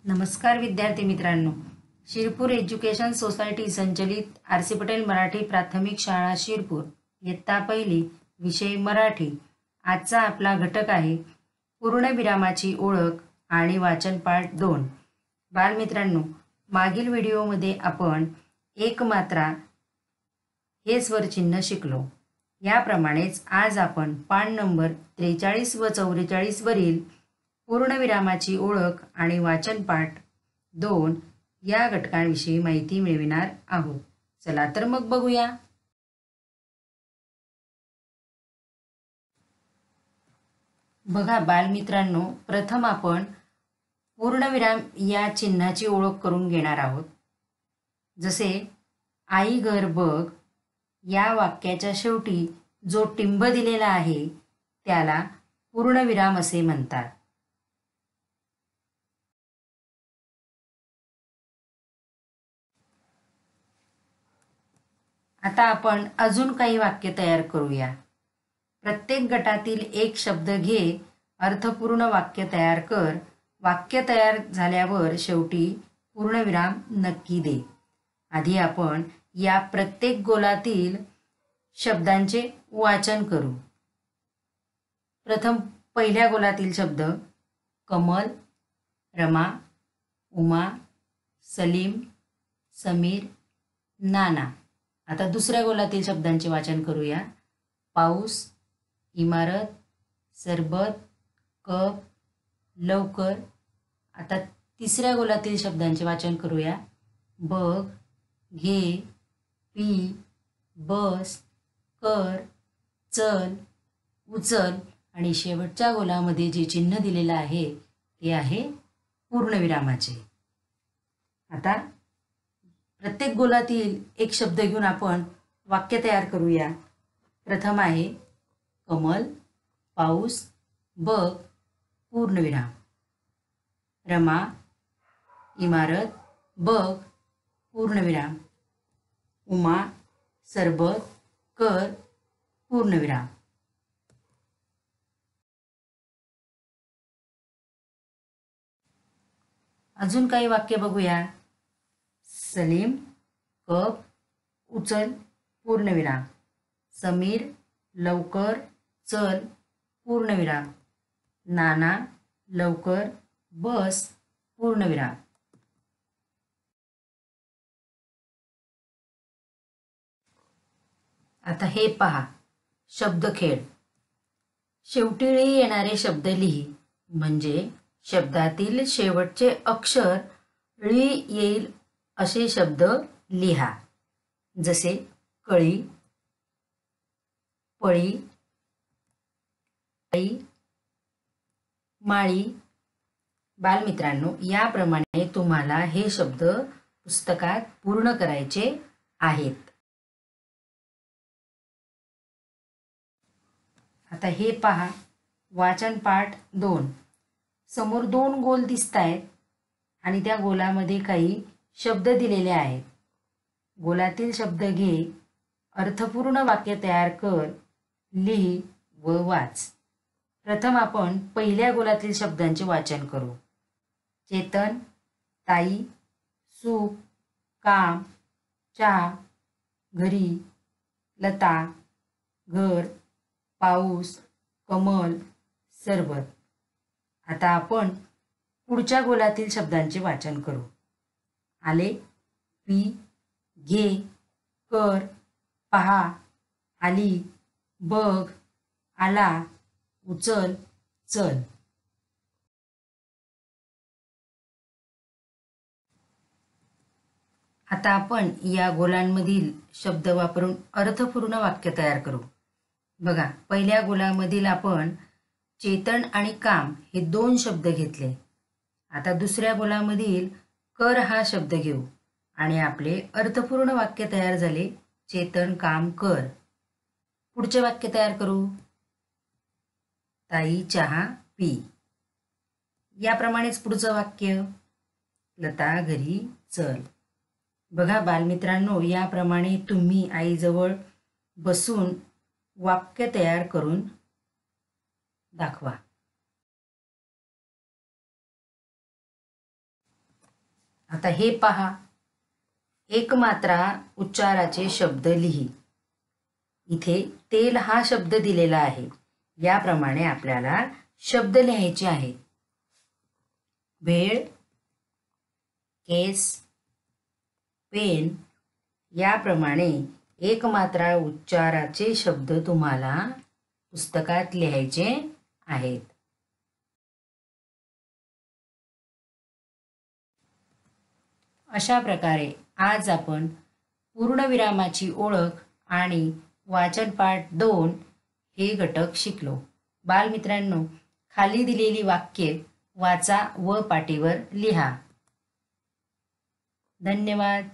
नमस्कार विद्यार्थी मित्रांनो, शिरपूर एज्युकेशन सोसायटी संचलित आर.सी. पटेल मराठी प्राथमिक शाळा शिरपूर इयत्ता पहिली विषय मराठी. आजचा आपला घटक आहे पूर्णविरामाची ओळख आणि वाचन पाठ 2. बालमित्रांनो, मागील व्हिडिओमध्ये आपण एक मात्रा हे स्वरचिन्ह शिकलो. याप्रमाणेच आज आपण पान नंबर 43 व 44 वरील पूर्णविरामाची ओळख आणि वाचन पाठ 2 या घटकांविषयी माहिती मिळविणार आहोत. चला तर मग बघूया. बघा बालमित्रांनो, प्रथम आपण पूर्णविराम या चिन्हाची ओळख करून घेणार आहोत. जसे आई घर बघ या वाक्याच्या शेवटी जो टिंब दिलेला आहे त्याला पूर्णविराम असे म्हणतात. आता आपण अजून काही वाक्य तयार करूया. प्रत्येक गटातील एक शब्द घे, अर्थपूर्ण वाक्य तयार कर. वाक्य तयार झाल्यावर शेवटी पूर्णविराम नक्की दे. आधी आपण या प्रत्येक गोलातील शब्दांचे वाचन करू. प्रथम पहिल्या गोलातील शब्द कमल, रमा, उमा, सलीम, समीर, नाना. आता दुसऱ्या गोलातील शब्दांचे वाचन करूया. पाऊस, इमारत, सरबत, कप, लवकर. आता तिसऱ्या गोलातील शब्दांचे वाचन करूया. बघ, घे, पी, बस, कर, चल, उचल. आणि शेवटच्या गोलामध्ये जे चिन्ह दिलेलं आहे ते आहे पूर्णविरामाचे. आता प्रत्येक गोलातील एक शब्द घेऊन आपण वाक्य तयार करूया. प्रथम आहे कमल, पाऊस, बघ, पूर्णविराम. रमा, इमारत, बघ, पूर्णविराम. उमा, सरबत, कर, पूर्णविराम. अजून काही वाक्य बघूया. सलीम, कप, उचल, पूर्णविराम. समीर, लवकर, चल, पूर्णविराम. नाना, लवकर, बस, पूर्णविराम. आता हे पहा, शब्दखेळ. शेवटी येणारे शब्द लिही, म्हणजे शब्दातील शेवटचे अक्षर ळी येईल असे शब्द लिहा. जसे कळी, पळी, आई, माळी. बालमित्रांनो, याप्रमाणे तुम्हाला हे शब्द पुस्तकात पूर्ण करायचे आहेत. आता हे पहा, वाचन पाठ 2. समोर 2 गोल दिसतायत आणि त्या गोलामध्ये काही शब्द दिलेले आहेत. गोलातील शब्द घे, अर्थपूर्ण वाक्य तयार कर, लिही व वाच. प्रथम आपण पहिल्या गोलातील शब्दांचे वाचन करू. चेतन, ताई, सुख, काम, चहा, घरी, लता, घर, पाऊस, कमल, सरबत. आता आपण पुढच्या गोलातील शब्दांचे वाचन करू. आले, पी, घे, कर, पहा, आली, बघ, आला, उचल, चल. आता आपण या गोलांमधील शब्द वापरून अर्थपूर्ण वाक्य तयार करू. बघा, पहिल्या गोलामधील आपण चेतन आणि काम हे 2 शब्द घेतले. आता दुसऱ्या गोलामधील कर हा शब्द घेऊ आणि आपले अर्थपूर्ण वाक्य तयार झाले. चेतन, काम, कर. पुढचे वाक्य तयार करू. ताई, चहा, पी. याप्रमाणेच पुढचं वाक्य. लता, घरी, चल. बघा बालमित्रांनो, याप्रमाणे तुम्ही आईजवळ बसून वाक्य तयार करून दाखवा. आता हे पहा, एकमात्रा उच्चाराचे शब्द लिही. इथे तेल हा शब्द दिलेला आहे. याप्रमाणे आपल्याला शब्द लिहायचे आहेत. भेळ, केस, पेन याप्रमाणे एकमात्रा उच्चाराचे शब्द तुम्हाला पुस्तकात लिहायचे आहेत. अशा प्रकारे आज आपण पूर्णविरामाची ओळख आणि वाचन पाठ 2 हे घटक शिकलो. बालमित्रांनो, खाली दिलेली वाक्ये वाचा व पाटीवर लिहा. धन्यवाद.